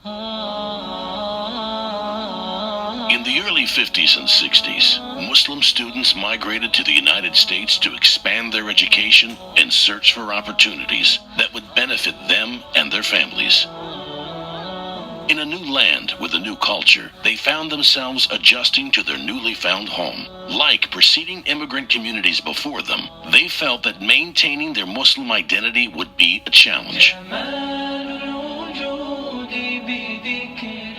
In the early 50s and 60s, Muslim students migrated to the United States to expand their education and search for opportunities that would benefit them and their families. In a new land with a new culture, they found themselves adjusting to their newly found home. Like preceding immigrant communities before them, they felt that maintaining their Muslim identity would be a challenge.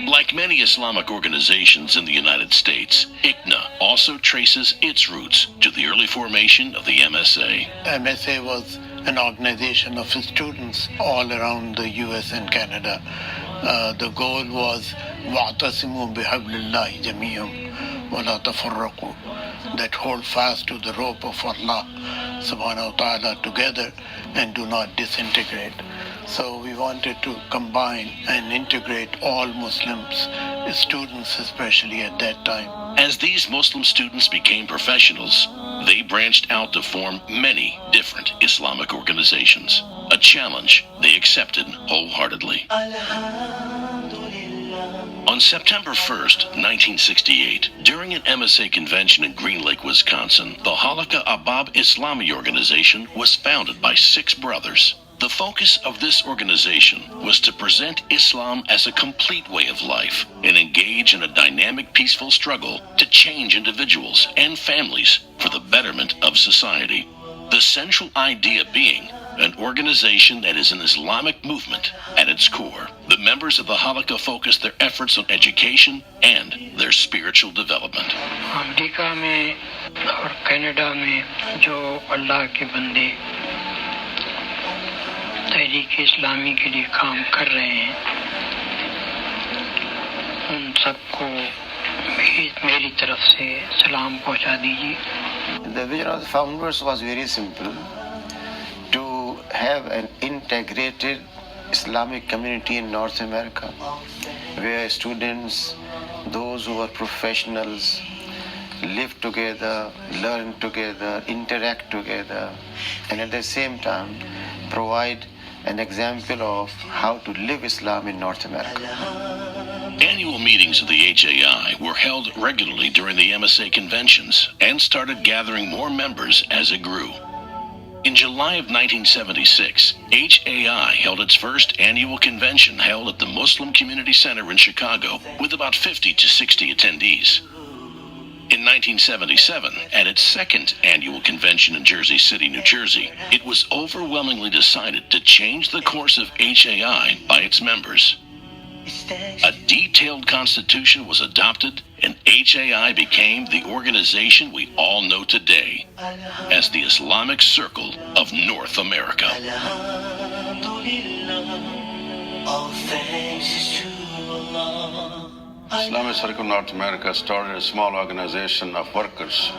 Like many Islamic organizations in the United States, ICNA also traces its roots to the early formation of the MSA. MSA was an organization of students all around the US and Canada. The goal was وَاعْتَصِمُوا بِحَبْلِ اللَّهِ جَمِيعًا وَلَا تَفَرَّقُوا, that hold fast to the rope of Allah subhanahu wa ta'ala together and do not disintegrate. So we wanted to combine and integrate all Muslims, students especially at that time. As these Muslim students became professionals, they branched out to form many different Islamic organizations, a challenge they accepted wholeheartedly. On September 1st, 1968, during an MSA convention in Green Lake, Wisconsin, the Halakha Ahbab Islami organization was founded by 6 brothers. The focus of this organization was to present Islam as a complete way of life and engage in a dynamic, peaceful struggle to change individuals and families for the betterment of society. The central idea being an organization that is an Islamic movement at its core. The members of the Halakha focus their efforts on education and their spiritual development. America में और Canada में जो अल्लाह के बंदे तहरीक इस्लामी के लिए काम कर रहे हैं, उन सबको मेरी तरफ से सलाम पहुंचा दीजिए. The vision of the founders was very simple: to have an integrated Islamic community in North America, where students, those who are professionals, live together, learn together, interact together, and at the same time provide an example of how to live Islam in North America. Annual meetings of the HAI were held regularly during the MSA conventions and started gathering more members as it grew. In July of 1976, HAI held its first annual convention held at the Muslim Community Center in Chicago with about 50 to 60 attendees. In 1977, at its second annual convention in Jersey City, New Jersey, it was overwhelmingly decided to change the course of HAI by its members. A detailed constitution was adopted, and HAI became the organization we all know today as the Islamic Circle of North America. Islamic Circle of North America started a small organization of workers,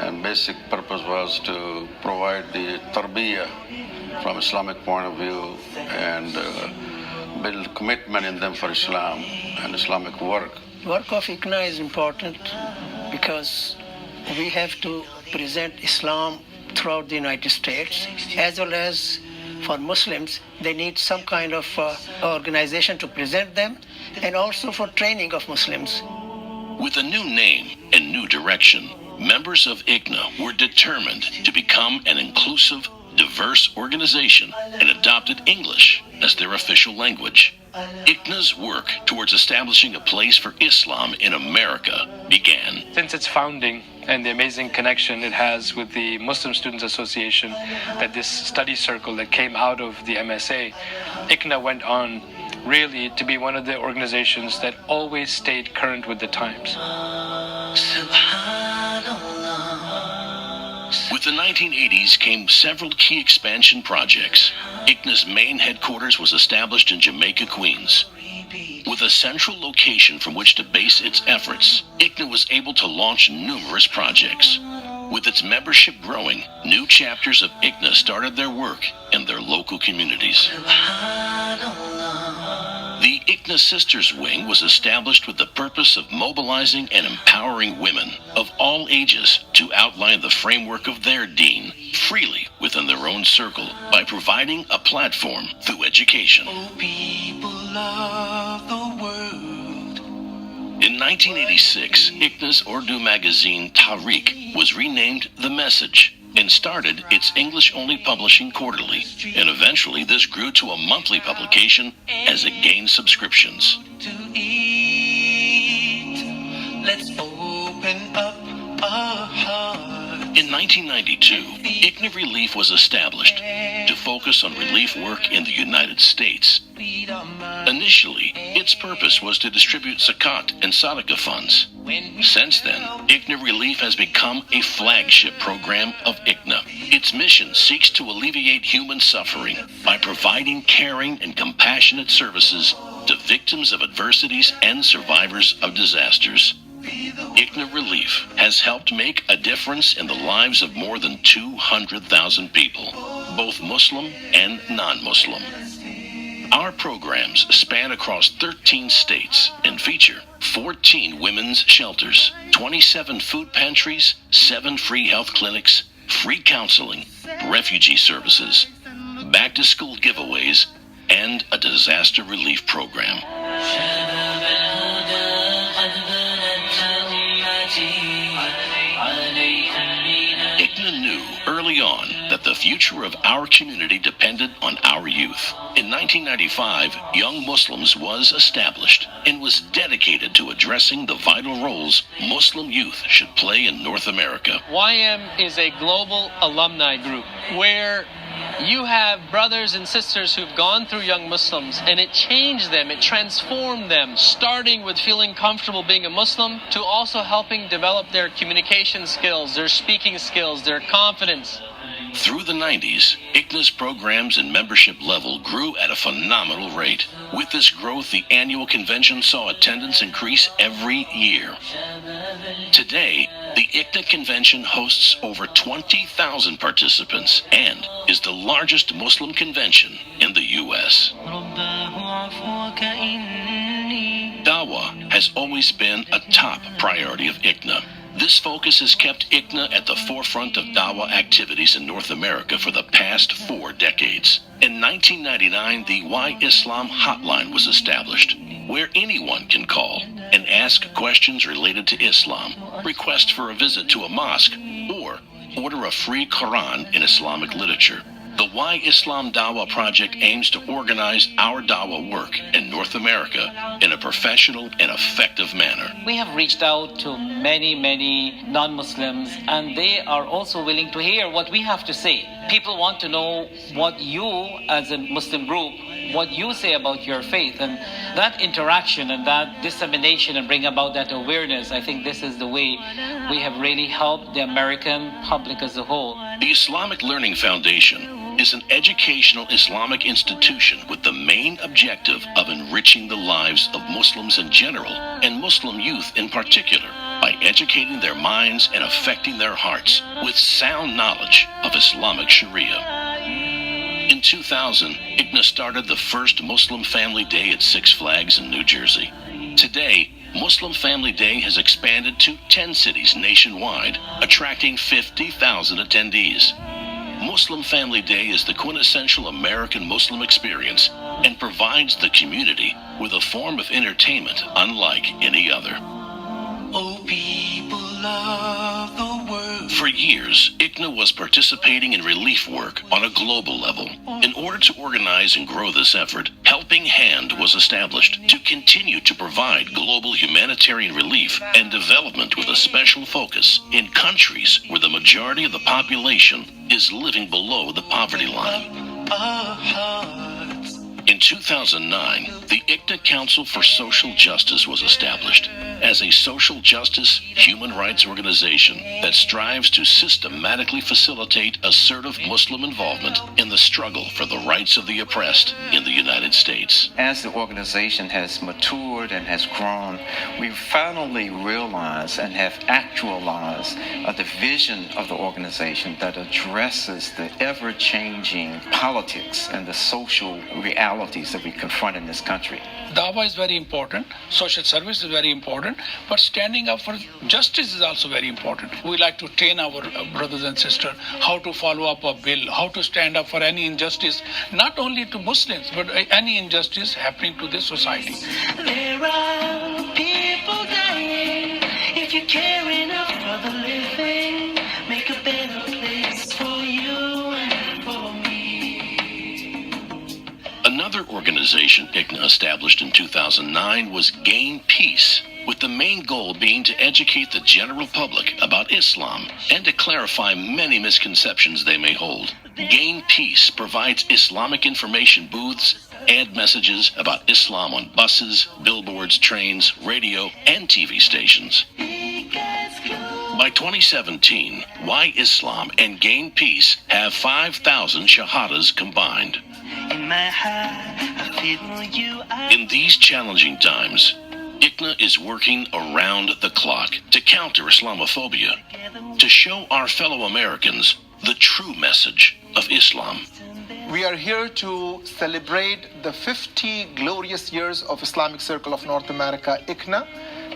and basic purpose was to provide the tarbiyah from Islamic point of view and build commitment in them for Islam and Islamic work. Work of ICNA is important because we have to present Islam throughout the United States, as well as for Muslims, they need some kind of organization to present them, and also for training of Muslims. With a new name and new direction, members of ICNA were determined to become an inclusive, diverse organization and adopted English as their official language. ICNA's work towards establishing a place for Islam in America began. Since its founding and the amazing connection it has with the Muslim Students Association, that this study circle that came out of the MSA, ICNA went on really to be one of the organizations that always stayed current with the times. With the 1980s came several key expansion projects. ICNA's main headquarters was established in Jamaica, Queens. With a central location from which to base its efforts, ICNA was able to launch numerous projects. With its membership growing, new chapters of ICNA started their work in their local communities. The ICNA Sisters Wing was established with the purpose of mobilizing and empowering women of all ages to outline the framework of their deen freely within their own circle by providing a platform through education. Oh, people love the In 1986, ICNA's Urdu magazine Tariq was renamed The Message and started its English-only publishing quarterly. And eventually this grew to a monthly publication as it gained subscriptions. To eat, let's open up our hearts. In 1992, ICNA Relief was established to focus on relief work in the United States. Initially, its purpose was to distribute zakat and sadaqah funds. Since then, ICNA Relief has become a flagship program of ICNA. Its mission seeks to alleviate human suffering by providing caring and compassionate services to victims of adversities and survivors of disasters. ICNA Relief has helped make a difference in the lives of more than 200,000 people, both Muslim and non-Muslim. Our programs span across 13 states and feature 14 women's shelters, 27 food pantries, 7 free health clinics, free counseling, refugee services, back-to-school giveaways, and a disaster relief program. ICNA knew early on that the future of our community depended on our youth. In 1995, Young Muslims was established and was dedicated to addressing the vital roles Muslim youth should play in North America. YM is a global alumni group where you have brothers and sisters who've gone through Young Muslims, and it changed them, it transformed them, starting with feeling comfortable being a Muslim to also helping develop their communication skills, their speaking skills, their confidence. Through the 90s, ICNA's programs and membership level grew at a phenomenal rate. With this growth, the annual convention saw attendance increase every year. Today, the ICNA convention hosts over 20,000 participants and is the largest Muslim convention in the U.S. Dawah has always been a top priority of ICNA. This focus has kept ICNA at the forefront of Dawah activities in North America for the past 4 decades. In 1999, the Why Islam hotline was established, where anyone can call and ask questions related to Islam, request for a visit to a mosque, or order a free Quran in Islamic literature. The Why Islam Dawah Project aims to organize our Dawah work in North America in a professional and effective manner. We have reached out to many non-Muslims, and they are also willing to hear what we have to say. People want to know what you, as a Muslim group, what you say about your faith, and that interaction and that dissemination and bring about that awareness. I think this is the way we have really helped the American public as a whole. The Islamic Learning Foundation is an educational Islamic institution with the main objective of enriching the lives of Muslims in general and Muslim youth in particular by educating their minds and affecting their hearts with sound knowledge of Islamic Sharia. In 2000, ICNA started the first Muslim Family Day at Six Flags in New Jersey. Today, Muslim Family Day has expanded to 10 cities nationwide, attracting 50,000 attendees. Muslim Family Day is the quintessential American Muslim experience and provides the community with a form of entertainment unlike any other. Oh, people love the world. For years, ICNA was participating in relief work on a global level. In order to organize and grow this effort, Helping Hand was established to continue to provide global humanitarian relief and development with a special focus in countries where the majority of the population is living below the poverty line. Our hearts. In 2009, the ICNA Council for Social Justice was established as a social justice human rights organization that strives to systematically facilitate assertive Muslim involvement in the struggle for the rights of the oppressed in the United States. As the organization has matured and has grown, we finally realized and have actualized the vision of the organization that addresses the ever-changing politics and the social reality realities that we confront in this country. Dawah is very important, social service is very important, but standing up for justice is also very important. We like to train our brothers and sisters how to follow up a bill, how to stand up for any injustice, not only to Muslims, but any injustice happening to this society. There are people dying. If you care enough for the living, make a better place for you and for me. Another organization ICNA established in 2009 was Gain Peace, with the main goal being to educate the general public about Islam and to clarify many misconceptions they may hold. Gain Peace provides Islamic information booths, ad messages about Islam on buses, billboards, trains, radio, and TV stations. By 2017, Why Islam and Gain Peace have 5,000 shahadas combined. In my heart, I feel you are. In these challenging times, ICNA is working around the clock to counter Islamophobia, to show our fellow Americans the true message of Islam. We are here to celebrate the 50 glorious years of Islamic Circle of North America, ICNA.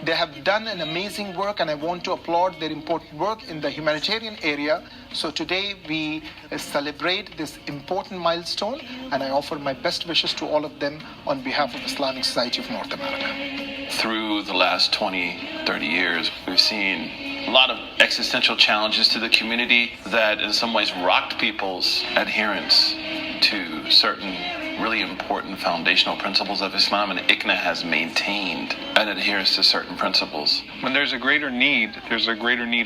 They have done an amazing work, and I want to applaud their important work in the humanitarian area. So today we celebrate this important milestone, and I offer my best wishes to all of them on behalf of Islamic Society of North America. Through the last 20, 30 years, we've seen a lot of existential challenges to the community that in some ways rocked people's adherence to certain really important foundational principles of Islam, and ICNA has maintained an adherence to certain principles. When there's a greater need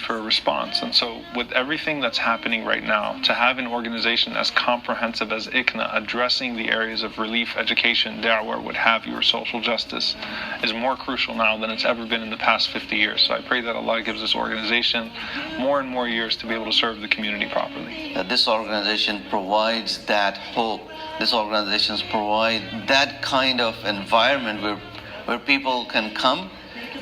for a response. And so with everything that's happening right now, to have an organization as comprehensive as ICNA addressing the areas of relief, education, da'wah, what have you, or social justice is more crucial now than it's ever been in the past 50 years. So I pray that Allah gives this organization more and more years to be able to serve the community properly. This organization provides that hope. These organizations provide that kind of environment where people can come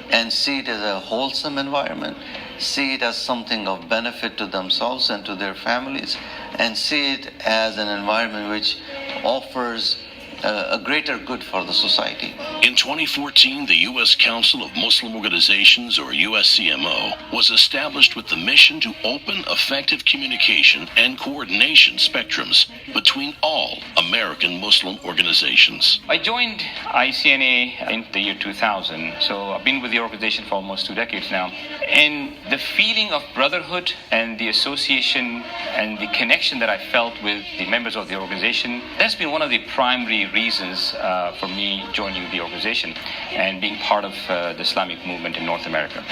and see it as a wholesome environment, see it as something of benefit to themselves and to their families, and see it as an environment which offers a greater good for the society. In 2014, the U.S. Council of Muslim Organizations, or USCMO, was established with the mission to open effective communication and coordination spectrums between all American Muslim organizations. I joined ICNA in the year 2000, so I've been with the organization for almost 2 decades now. And the feeling of brotherhood and the association and the connection that I felt with the members of the organization, that's been one of the primary reasons for me joining the organization and being part of the Islamic movement in North America.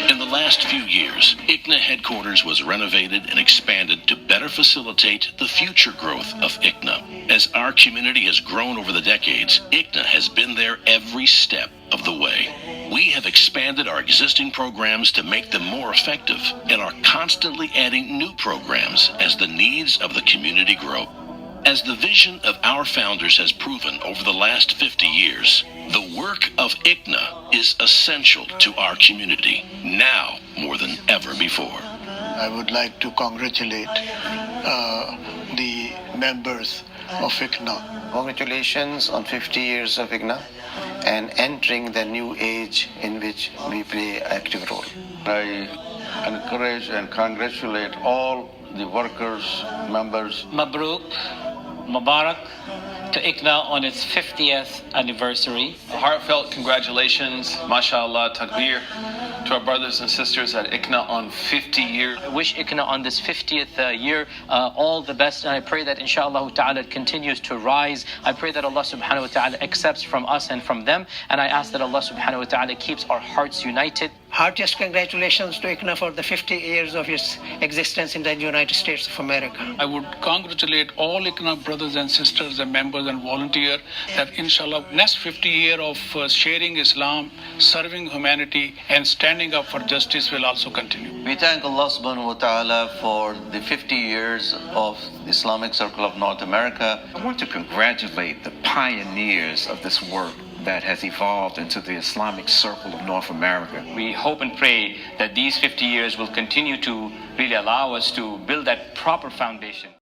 In the last few years, ICNA headquarters was renovated and expanded to better facilitate the future growth of ICNA. As our community has grown over the decades, ICNA has been there every step of the way. We have expanded our existing programs to make them more effective and are constantly adding new programs as the needs of the community grow. As the vision of our founders has proven over the last 50 years, the work of ICNA is essential to our community, now more than ever before. I would like to congratulate the members of ICNA. Congratulations on 50 years of ICNA and entering the new age in which we play an active role. I encourage and congratulate all the workers, members. Mabruk, Mubarak to ICNA on its 50th anniversary. Heartfelt congratulations, mashallah, takbir, to our brothers and sisters at ICNA on 50 years. I wish ICNA on this 50th year all the best, and I pray that inshallah ta'ala it continues to rise. I pray that Allah subhanahu wa ta'ala accepts from us and from them, and I ask that Allah subhanahu wa ta'ala keeps our hearts united. Heartiest congratulations to ICNA for the 50 years of its existence in the United States of America. I would congratulate all ICNA brothers and sisters and members and volunteers that inshallah next 50 years of sharing Islam, serving humanity and standing up for justice will also continue. We thank Allah subhanahu wa ta'ala for the 50 years of Islamic Circle of North America. I want to congratulate the pioneers of this work that has evolved into the Islamic Circle of North America. We hope and pray that these 50 years will continue to really allow us to build that proper foundation.